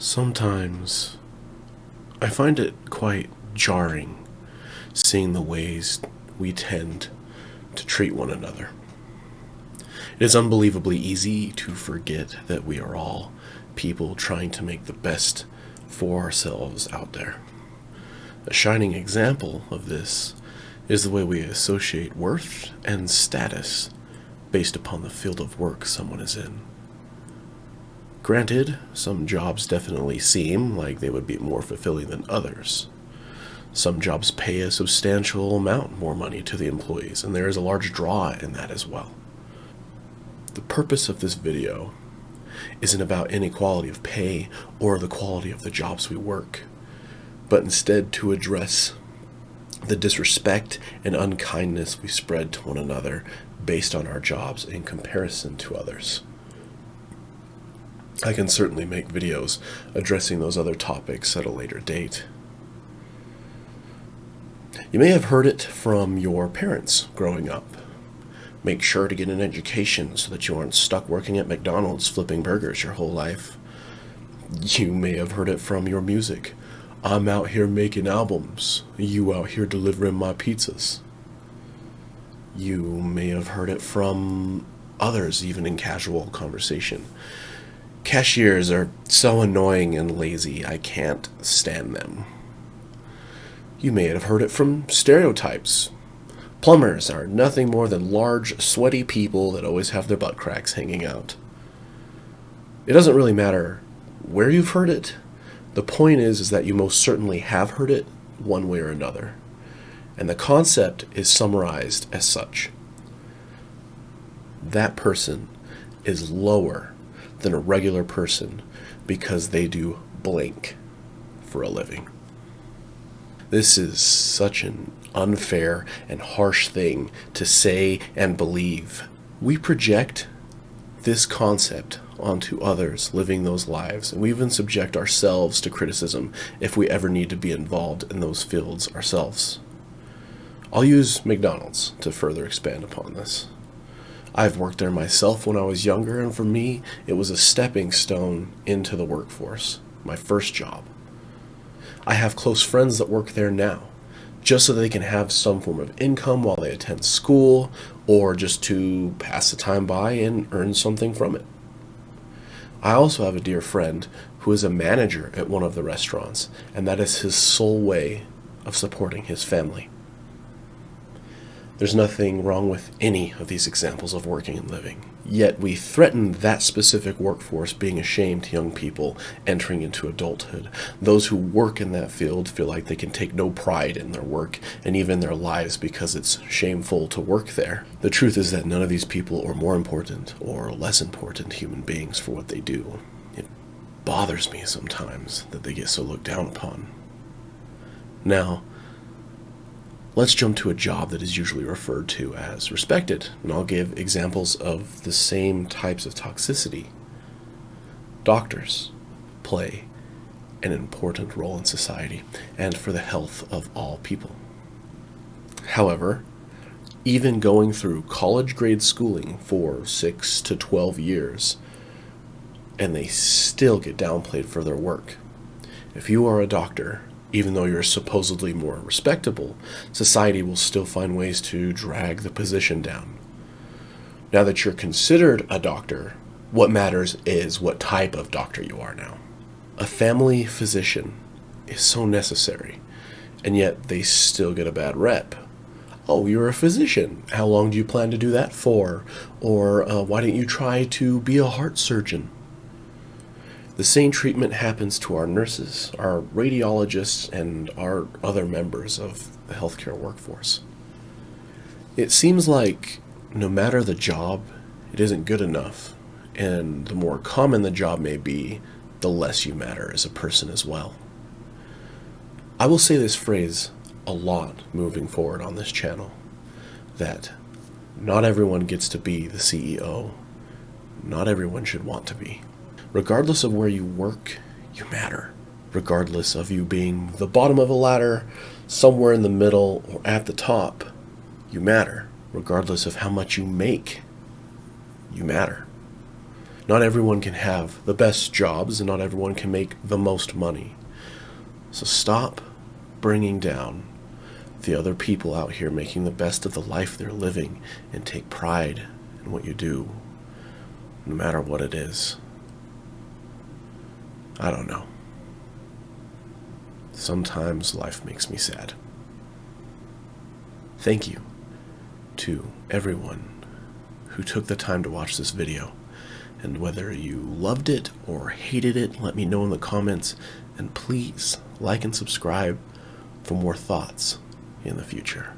Sometimes I find it quite jarring seeing the ways we tend to treat one another. It is unbelievably easy to forget that we are all people trying to make the best for ourselves out there. A shining example of this is the way we associate worth and status based upon the field of work someone is in. Granted, some jobs definitely seem like they would be more fulfilling than others. Some jobs pay a substantial amount more money to the employees, and there is a large draw in that as well. The purpose of this video isn't about inequality of pay or the quality of the jobs we work, but instead to address the disrespect and unkindness we spread to one another based on our jobs in comparison to others. I can certainly make videos addressing those other topics at a later date. You may have heard it from your parents growing up. Make sure to get an education so that you aren't stuck working at McDonald's flipping burgers your whole life. You may have heard it from your music. I'm out here making albums, you out here delivering my pizzas. You may have heard it from others, even in casual conversation. Cashiers are so annoying and lazy, I can't stand them. You may have heard it from stereotypes. Plumbers are nothing more than large, sweaty people that always have their butt cracks hanging out. It doesn't really matter where you've heard it. The point is that you most certainly have heard it one way or another. And the concept is summarized as such. That person is lower than a regular person because they do blank for a living. This is such an unfair and harsh thing to say and believe. We project this concept onto others living those lives, and we even subject ourselves to criticism if we ever need to be involved in those fields ourselves. I'll use McDonald's to further expand upon this. I've worked there myself when I was younger, and for me, it was a stepping stone into the workforce, my first job. I have close friends that work there now, just so they can have some form of income while they attend school, or just to pass the time by and earn something from it. I also have a dear friend who is a manager at one of the restaurants, and that is his sole way of supporting his family. There's nothing wrong with any of these examples of working and living. Yet we threaten that specific workforce being a shame to young people entering into adulthood. Those who work in that field feel like they can take no pride in their work and even their lives because it's shameful to work there. The truth is that none of these people are more important or less important human beings for what they do. It bothers me sometimes that they get so looked down upon. Now, let's jump to a job that is usually referred to as respected, and I'll give examples of the same types of toxicity. Doctors play an important role in society and for the health of all people. However, even going through college grade schooling for 6 to 12 years, and they still get downplayed for their work. If you are a doctor, even though you're supposedly more respectable, society will still find ways to drag the position down. Now that you're considered a doctor, what matters is what type of doctor you are now. A family physician is so necessary, and yet they still get a bad rep. Oh, you're a physician. How long do you plan to do that for? Or why don't you try to be a heart surgeon? The same treatment happens to our nurses, our radiologists, and our other members of the healthcare workforce. It seems like no matter the job, it isn't good enough, and the more common the job may be, the less you matter as a person as well. I will say this phrase a lot moving forward on this channel, that not everyone gets to be the CEO. Not everyone should want to be. Regardless of where you work, you matter. Regardless of you being the bottom of a ladder, somewhere in the middle, or at the top, you matter. Regardless of how much you make, you matter. Not everyone can have the best jobs, and not everyone can make the most money. So stop bringing down the other people out here making the best of the life they're living, and take pride in what you do, no matter what it is. I don't know. Sometimes life makes me sad. Thank you to everyone who took the time to watch this video. And whether you loved it or hated it, let me know in the comments. And please like and subscribe for more thoughts in the future.